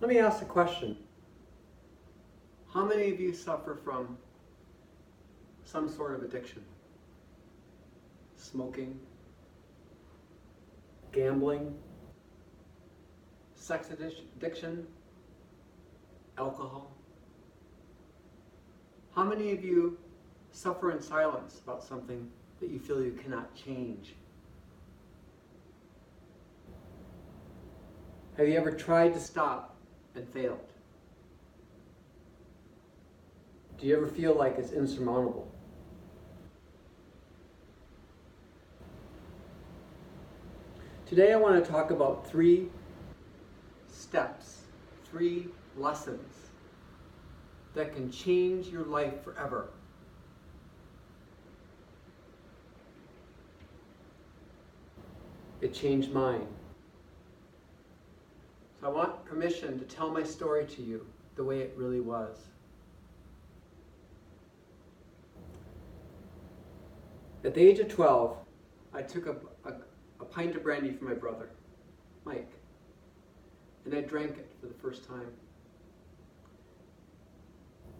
Let me ask a question. How many of you suffer from some sort of addiction? Smoking, gambling, sex addiction, alcohol? How many of you suffer in silence about something that you feel you cannot change? Have you ever tried to stop and failed? Do you ever feel like it's insurmountable? Today I want to talk about 3 steps, 3 lessons that can change your life forever. It changed mine. So I want permission to tell my story to you the way it really was. At the age of 12, I took a pint of brandy from my brother, Mike, and I drank it for the first time.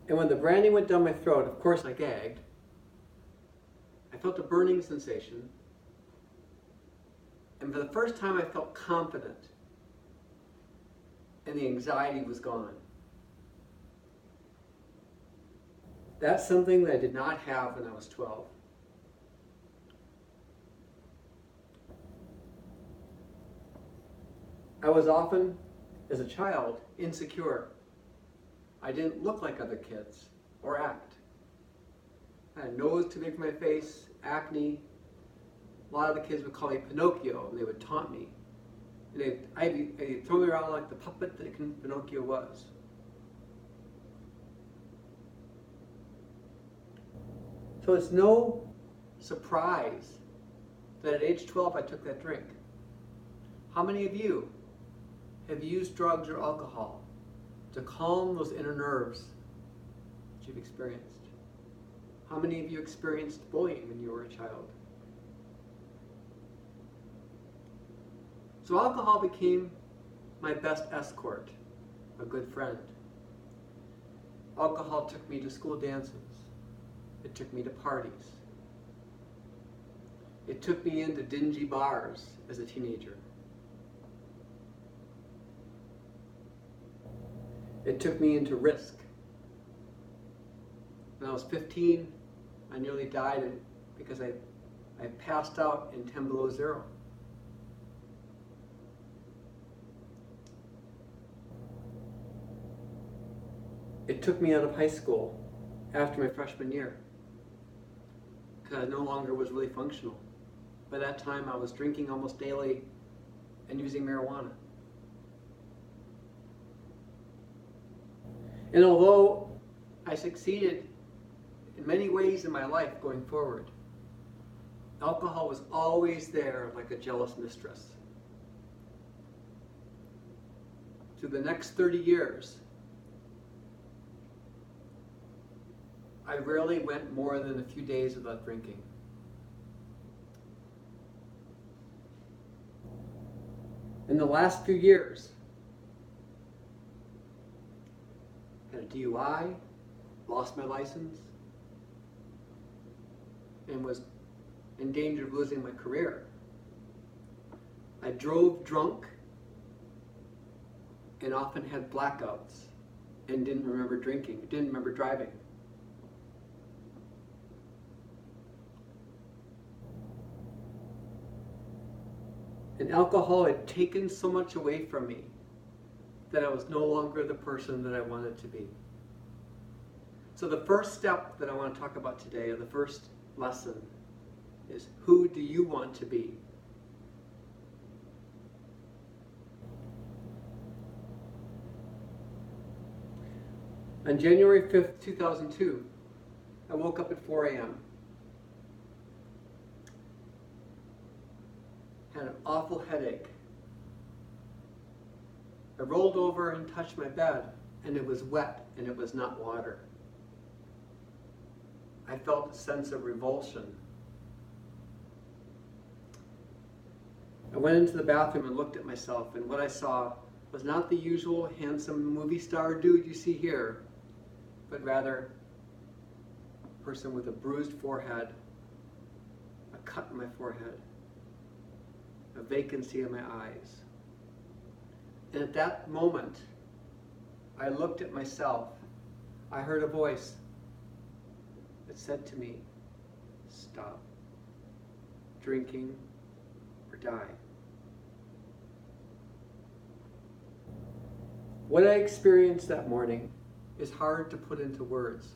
And when the brandy went down my throat, of course I gagged. I felt a burning sensation. And for the first time I felt confident. And the anxiety was gone. That's something that I did not have when I was 12. I was often, as a child, insecure. I didn't look like other kids or act. I had a nose too big for my face, acne. A lot of the kids would call me Pinocchio and they would taunt me. And they'd throw me around like the puppet that Pinocchio was. So it's no surprise that at age 12 I took that drink. How many of you have used drugs or alcohol to calm those inner nerves that you've experienced? How many of you experienced bullying when you were a child? So alcohol became my best escort, a good friend. Alcohol took me to school dances. It took me to parties. It took me into dingy bars as a teenager. It took me into risk. When I was 15, I nearly died because I passed out in 10 below zero. It took me out of high school after my freshman year because I no longer was really functional. By that time, I was drinking almost daily and using marijuana. And although I succeeded in many ways in my life going forward, alcohol was always there like a jealous mistress. Through the next 30 years, I rarely went more than a few days without drinking. In the last few years, I had a DUI, lost my license, and was in danger of losing my career. I drove drunk and often had blackouts and didn't remember driving. And alcohol had taken so much away from me that I was no longer the person that I wanted to be. So the first step that I want to talk about today, or the first lesson, is who do you want to be? On January 5th, 2002, I woke up at 4 a.m. Had an awful headache. I rolled over and touched my bed, and it was wet, and it was not water. I felt a sense of revulsion. I went into the bathroom and looked at myself, and what I saw was not the usual handsome movie star dude you see here, but rather a person with a bruised forehead, a cut in my forehead, a vacancy in my eyes. And at that moment, I looked at myself. I heard a voice that said to me, stop drinking or die. What I experienced that morning is hard to put into words.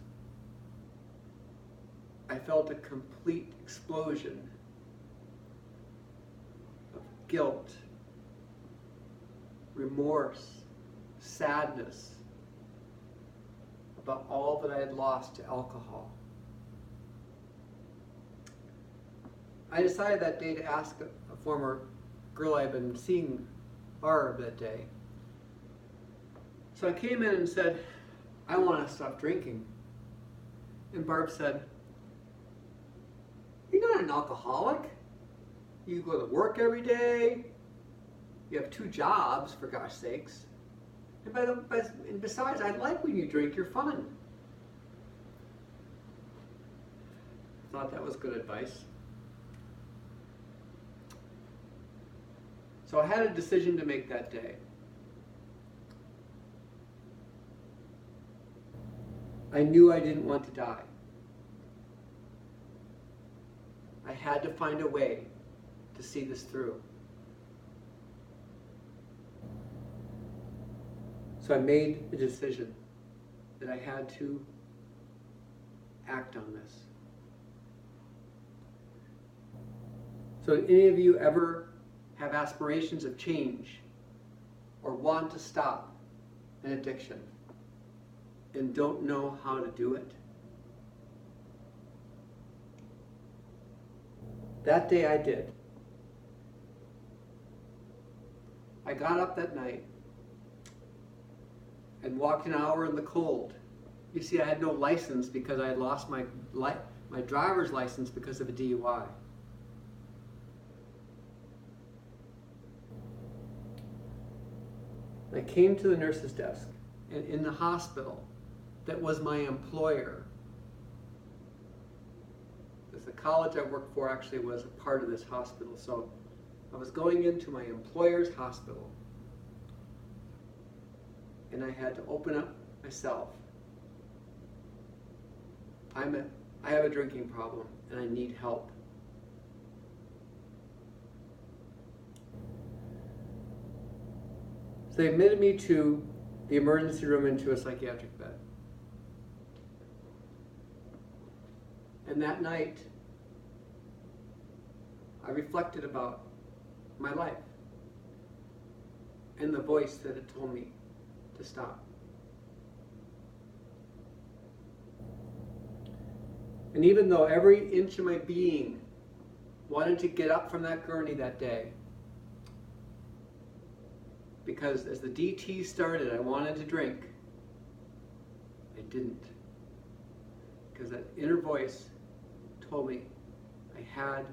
I felt a complete explosion of guilt, remorse, sadness about all that I had lost to alcohol. I decided that day to ask a former girl I had been seeing, Barb, that day. So I came in and said, I want to stop drinking. And Barb said, you're not an alcoholic. You go to work every day. You have 2 jobs, for gosh sakes. And besides, I like when you drink, you're fun. I thought that was good advice. So I had a decision to make that day. I knew I didn't want to die. I had to find a way to see this through. So I made a decision that I had to act on this. So did any of you ever have aspirations of change or want to stop an addiction and don't know how to do it? That day I did. I got up that night and walked an hour in the cold. You see, I had no license because I had lost my driver's license because of a DUI. I came to the nurse's desk, and in the hospital that was my employer, because the college I worked for actually was a part of this hospital, so I was going into my employer's hospital, and I had to open up myself. I have a drinking problem, and I need help. So they admitted me to the emergency room into a psychiatric bed. And that night, I reflected about my life and the voice that had told me to stop. And even though every inch of my being wanted to get up from that gurney that day, because as the DT started, I wanted to drink, I didn't. Because that inner voice told me I had